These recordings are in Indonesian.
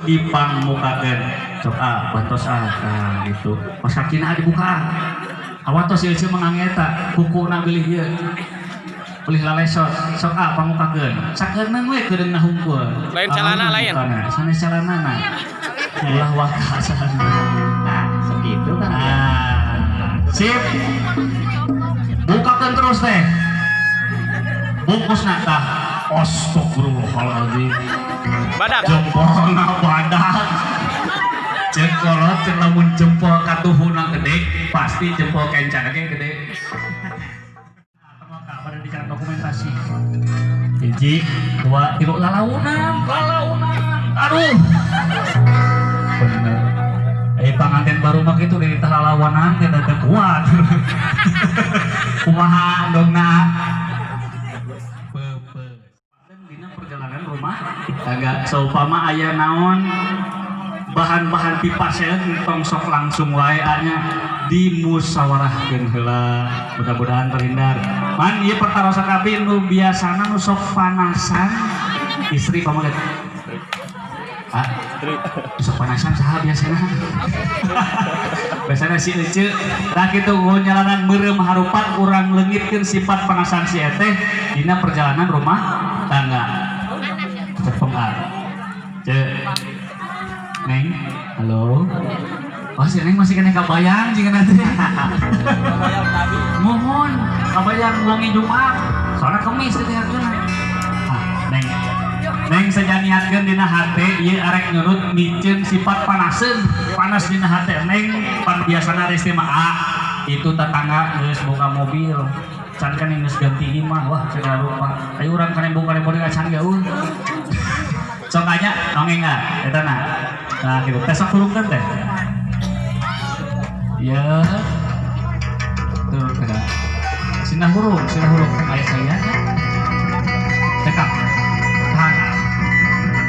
dipangmukakeun sok bantos gitu pas kakina dibuka awatos ieu mangangeta kukuna geulih ieu boleh lalesot sok pangmukakeun sakeurna we keurang nahungkul lain calana lain sanes calanana ulah waka nah segitu kan sip bukakeun terus teh bungkusna tah astagfirullahaladzim badak jempolna badak cek kolot cek lamun jempol katuhuna gede pasti jempol kencang gede pada bicara dokumentasi hiji dua tilu lalaunan aduh bener panganten baru mak itu dari lalawanan kita kuat kumaha dongna dina perjalanan rumah agak saupama aya naon bahan-bahan pipaseun tong sok langsung wae nya dimusyawarahkeun heula mudah-mudahan terhindar man ieu perkara sakabi nu biasana nu sok panasan istri pamoget sok panasan saha biasana biasana si ece tah kitu nyalanan meureum harupat urang leungitkeun sifat panasan si eteh dina perjalanan rumah tangga cepengar Neng, halo. Oh si Neng masih kena kabayang jika nanti. Mohon kabayang wangi Jumat. Soalnya kemis itu harusnya. Neng saja niatkan dina hati, ieu arek nurut micen sifat panaseun, panas dina hati. Neng pan biasana resti mah itu tetangga geus boga mobil. Can kan geus ganti imah, wah cenah lupa. Ayo urang kana boga mobil acan gaul. Sok anya nongeng eta na. Nah, gitu. Tes hurufkan teh. Ya. Turun ke dah. Sinah huruf ayat saya. Cekap. Tahan.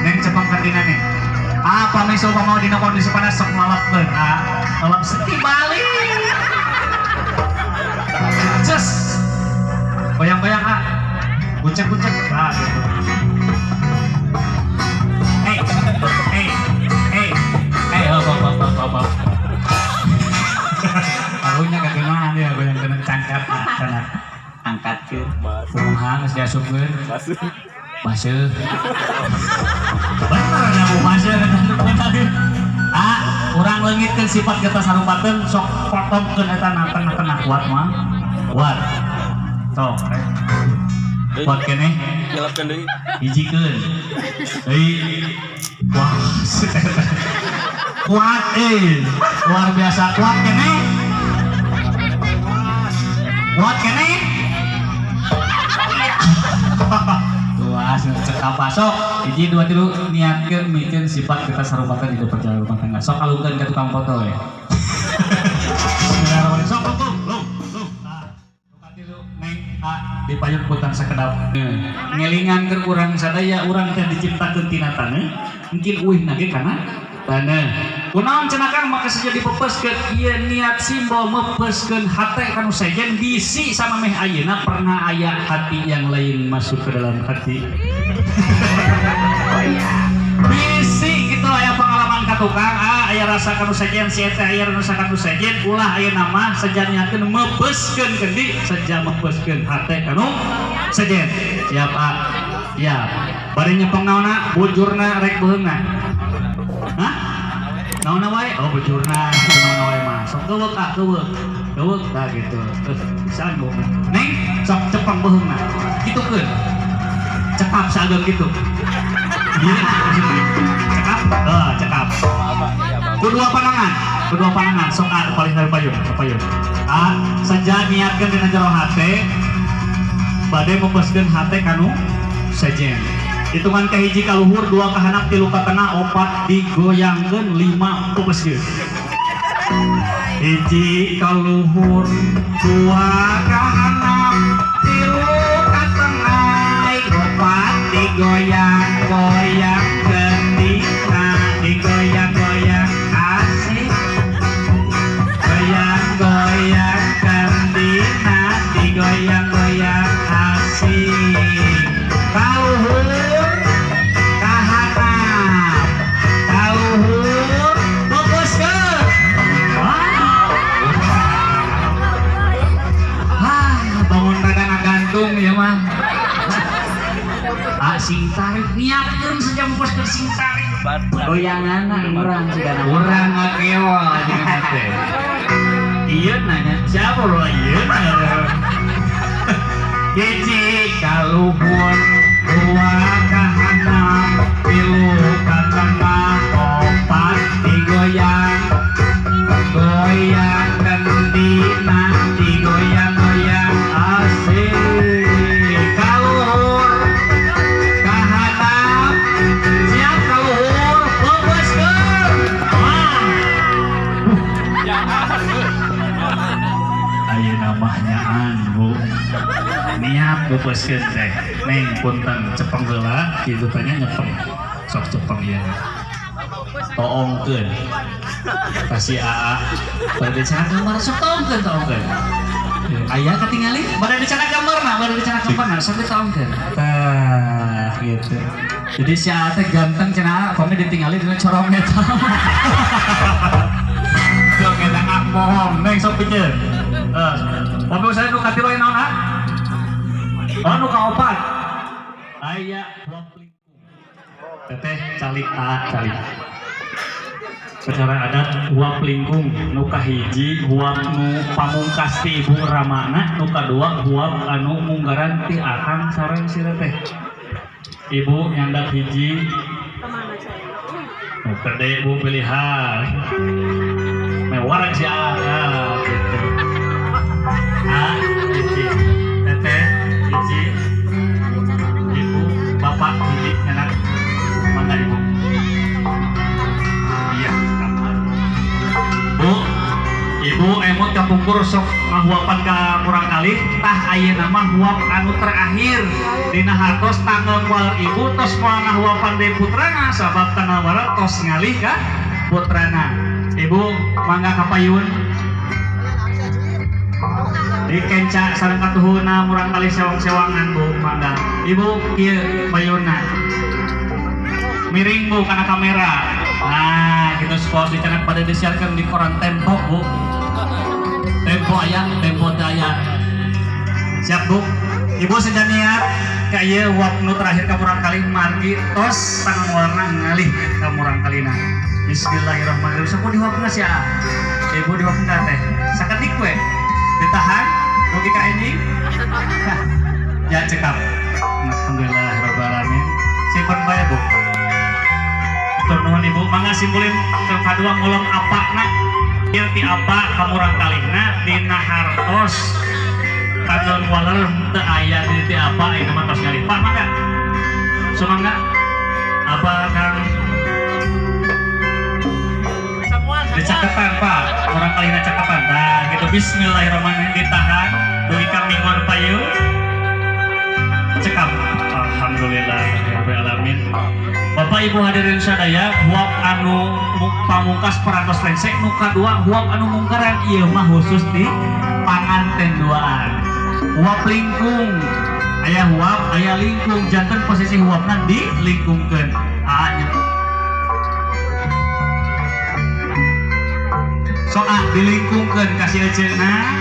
Neng cepang kantina nih. Apa miso mau dina kondisi panas sok ngalapkeun. Ngalap seti balik. Just. Goyang-goyang Bucek-bucek. Gitu. Bapak. Tahunya kagenaan dia goyang dengan cangkat sangat angkat ke kumaha geus diasupkeun basuh bener nya basuh urang leungitkeun sifat kita sarupakeun sok potongkeun eta tengah-tengah kuat mah kuat sok kuat keneh nyelepkeun deui hijikeun wah kuat luar biasa kuat kene tuas cekap sok hiji dua tilu niatkeun mikeun sifat kita sarupakeun di perjalanan rumah tangga sok alungkeun ka tukang foto ya sok lu neng di payung putang sakedap ngelingan ke urang sadaya urang teh diciptakeun tina taneuh mungkin uih nage kana taneuh kunaon cenah Kang maka saja dipepeskeun ieu niat simbol mepeskeun hate kanu sejen bisi sama meh ayeuna pernah aya hati yang lain masuk ke dalam hati bisi gitu aya pengalaman ka tukang aya rasa kanu sejen si eta aya rasa kanu sejen ulah aya nama saja niatkeun mepeskeun kendi saja mepeskeun hate kanu sejen siap ya bari nyepeng naonna bujurna rek beungan naonna wae bujurna naonna wae mah sok keuweuk tah gitu terus sanggup neng sok cepeng beheungna kitukeun cekap sageung kitu cekap kedua panangan sok paling dari payung saja niatkeun dina jero hate bade mepeskeun hate kanu sejen hitungan kahiji ka luhur dua ka handap tilu ka tengah opat digoyangkeun lima pepeskeun hiji ka luhur dua ka handap tilu ka tengah opat digoyang-goyangkeun digoyang-goyang asik goyang-goyangkeun digoyang-goyang asik ka luhur ka handap ka sing tarik nyiapkeun saja mupuskeun sing tarik goyangan urang segala urang ngakeol aja teh ieu nanya siapa lo ieu hiji kaluhur dua ka handap tilu ka tengah opat digoyang goyang kendina digoyang-goyang asik kaluhur ka handap siap kaluhur bebaskeun ayo namanya Bu niat bebaskeun teh neng punten cepeng heula kitu tanya nyepeng sok cepeng ieu toongkeun kasih AA bade dicana gambar sok toongkeun aya katingali bade dicana gambarna bade dicana gambarna sok ditoongkeun tah gitu jadi si AA teh ganteng cenah kami ditinggali dina corong eta sok eta ngamohong neng sok pikeun mobil saya nu katilu naon ah? Oh nu kaopat. Aya huap lingkung. Teteh calik calik. Secara adat huap lingkung nu kahiji huap nu pamungkas ti ibu ramana, nu kadua huap anu munggaran ti akang sareng si teteh. Ibu nyandak hiji. Nu gede bu pilihan. Mewah si gitu. Hiji teteh hiji ibu bapak hiji anak mangga ibu iya bu ibu emot kapungkur sok ngahuapan ka kurang kali tah ayeuna mah huap anu terakhir dina hartos tanggal wal ibu tos moal ngahuapan deui putrana sabab tanggal wal tos ngalih ka putrana ibu mangga kapayun di kenca sareng katuhuna murang kali sewang-sewangan bu mangga ibu kieu payuna miring bu kana kamera nah gitu spot dicanak pada disiarkan di koran Tempo bu Tempo aya Tempo daya siap bu ibu sudah niat ka ieu uap nu terakhir ka murang kali margi tos tangan warna ngalih ka murang kalina bismillahirrahmanirrahim sapu diuapkeun sia ibu diuapkeun teh sakedik we ditahan logika ini ya cekap alhamdulillahirrahmanirrahim simpen bae bu turnuhun ibu mangga simpulin kadua ngolong apa nak ieu ti apa kamurang kalihna dina hartos kadon waler teu aya di ti apa ieu mah tos ngalih pak mangga sumangga apa kang dicaketan pak orang kalihna caketan nah gitu bismillahirrahmanirrahim ditahan dugi kang mingon payu cekap alhamdulillahirabbil alamin Bapak Ibu hadirin sadaya huap anu pamungkas parantos lensek nu kadua huap anu mungkaran ieu mah khusus di panganten duaan huap lingkung aya huap aya lingkung janten posisi huapna dilingkungkeun anya soal dilingkungkeun kasih eceuna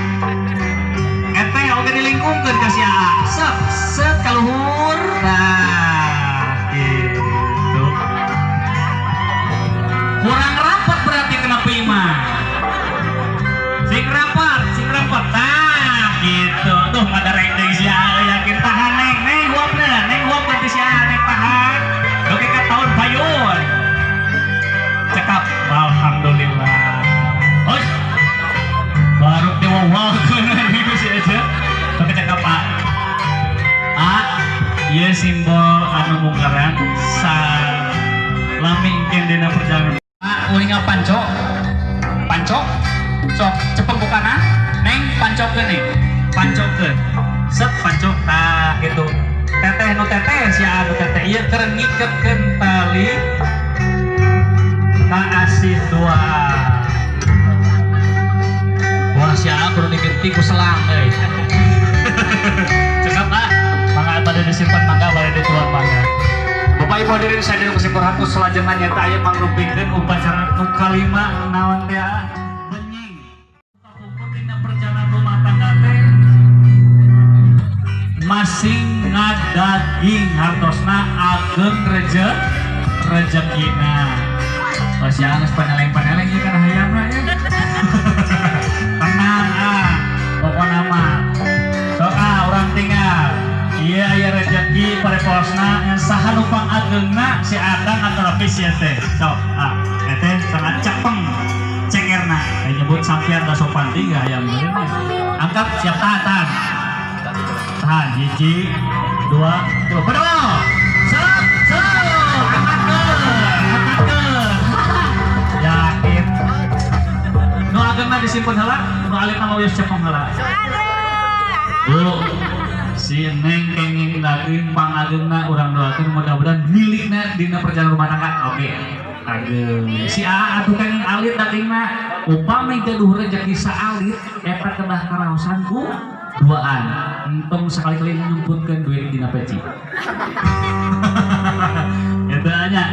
ete oge dilingkungkeun kasih AA set kaluhur nah gitu kurang rapat berarti kenapa imah sing rapat nah gitu tuh ada rendeng si AA yakin tahan neng huap nanti si AA neng tahan oke ka tahun payun cekap alhamdulillah baru dewa gitu sih aja pakai cakap pak iya simbol anu mungkaran sa lami ingin dina perjalanan ulinga panco sok cepet bukana neng pancokeun nih pancokeun set pancok nah gitu teteh nu teteh si anu teteh ieu keur ngikeutkeun tali ka asih dua wah siapa perlu diganti ku selang cekap mangga pada disimpan mangga pada dituan mangga Bapak Ibu hadirin sadaya kesimpulan selanjutnya nyata aya mangrupikeun upacara nu kalima naon teh benying kapungkur dina perjalanan rumah tangga teh masing ngadaging hartosna ageng rezekina. Oh siang geus paneleng-paneleng ieu kana hayamna ya. Tenang pokona mah. Sok urang tinggal. Iya aya rezeki pareposna yang saha nu pangagengna si Akang atau lapis ya teh. Sok teh sangat cepeng cekerna. Nyebut sampean da sopan tiga hayam bener. Angkat siap tahan. Tahan hiji, dua, pedal. Sok. Angkatkeun. Yakin. Nu agengna disimpen heula, nu alitna mah geus cepeng heula. Bu, si Neng kenging daging pangagengna urang doakeun mudah-mudahan milikna dina perjalanan rumah tangga. Oke. Ageng. Si atuh kenging alit dagingna upami gaduh rezeki saalit eta kedah karaosan ku duaan. Entong sekali-kali nyumputkeun duit dina peci. Eta nya.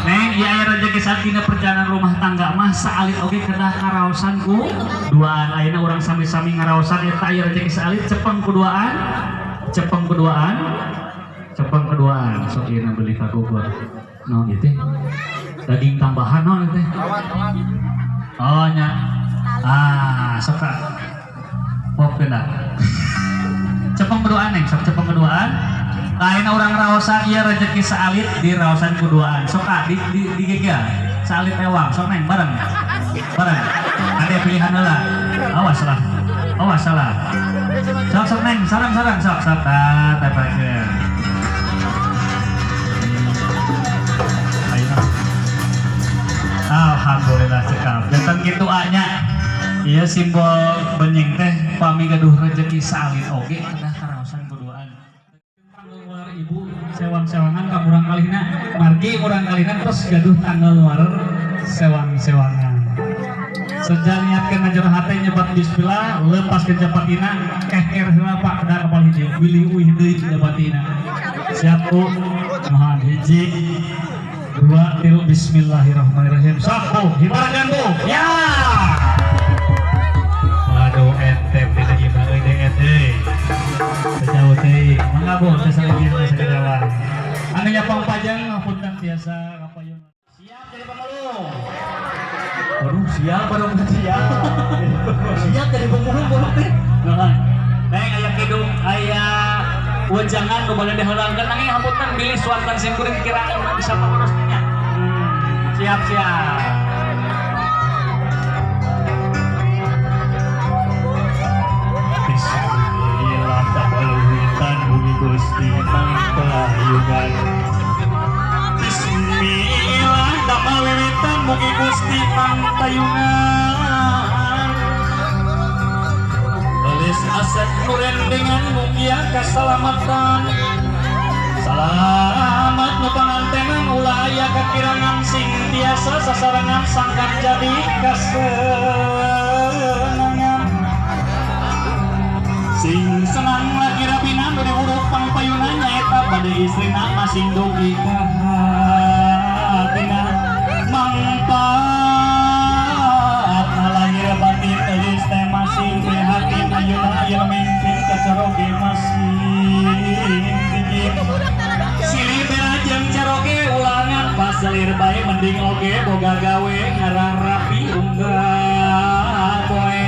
Neng ieu aya rezeki satina perjalanan rumah tangga mah saalit oge kedah karaosan ku duaan. Ayeuna urang sami-sami ngaraosan eta aya rezeki saalit cepeng kuduaan. Sok ieu beli ka Bogor. No ieu teh. Daging tambahan no ieu teh. Oh nya. Sok pop kena. Cepeng keduaan Neng, sok cepeng keduaan. Lain orang raosan ieu rezeki saalit di raosan kuduaan. Sok di gege saalit ewang. Sok Neng bareng. Ada pilihan heula. Awas salah. Sok Neng, sarang sok tepakeun. Alhamdulillah cekap. Datang kitu nya. Ieu simbol benyeng teh pami gaduh rezeki saalit oge kedah karaosan kuduaan. Tanggal ibu sewang-sewangan ka urang kalihna margi urang kalihna terus gaduh tanggal luar sewang-sewangan. Sejak niatkeun ngajur hate nyebat bismillah lepas ke japatina keker heula Pak da kapal hiji wilih uih deui ke japatina. Siap Bu. Mohon hiji dua tilu bismillahirrahmanirrahim. Sok Bu, hibaragan Bu. Ya. Waduh ente tidak gimana ede. Sejauh teh mangga Bu teh saligieun sakedawan. Anu nyapang pajang ngapunten tiasa kapayun. Siap jadi pemulung. Waduh siap jadi pemulung teh. Neng aya kidung aya wejangan nu bade diheulangkeun nanging hapunten bilih suartan simkuring kiraan bisa pangurus nya. Siap. Bismillah tabalukan bumi Gusti mangpayungan. Bismillah tabalukan bumi Gusti mangpayungan. Tulis aset nuren dengan mugia keselamatan. Selamat nu pangantenan ulah aya kakirangan sing tiasa sasarangan sangkan jadi kasenangan. Sing senang lagi rapina nu diuruk pangpayunan nyaeta bade istrina masing dugi ka hatina. Mangpaat lahir batin euis teh masing prihatin ayeuna aya mengpin kacaroge masing tinggi. Silih bela jeung caroge ulangan pas selir bae mending oge boga gawe ngarang rapi unggah poe.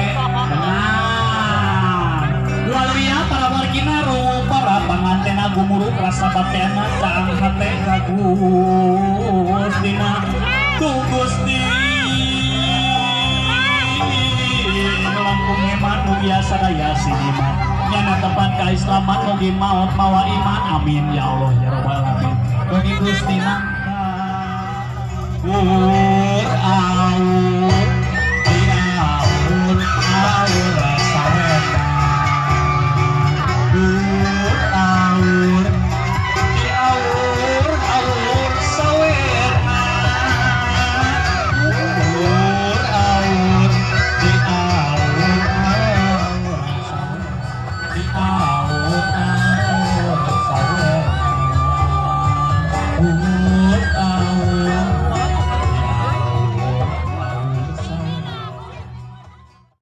Walia para wargina para pangantena gumuruk rasa batena caang hate ka Gustina ku Gusti langkung hemat nu biasa daya siniman nyana tempat kaislaman mugi maot mawa iman amin ya Allah ya rabbal alamin mugi Gusti nangka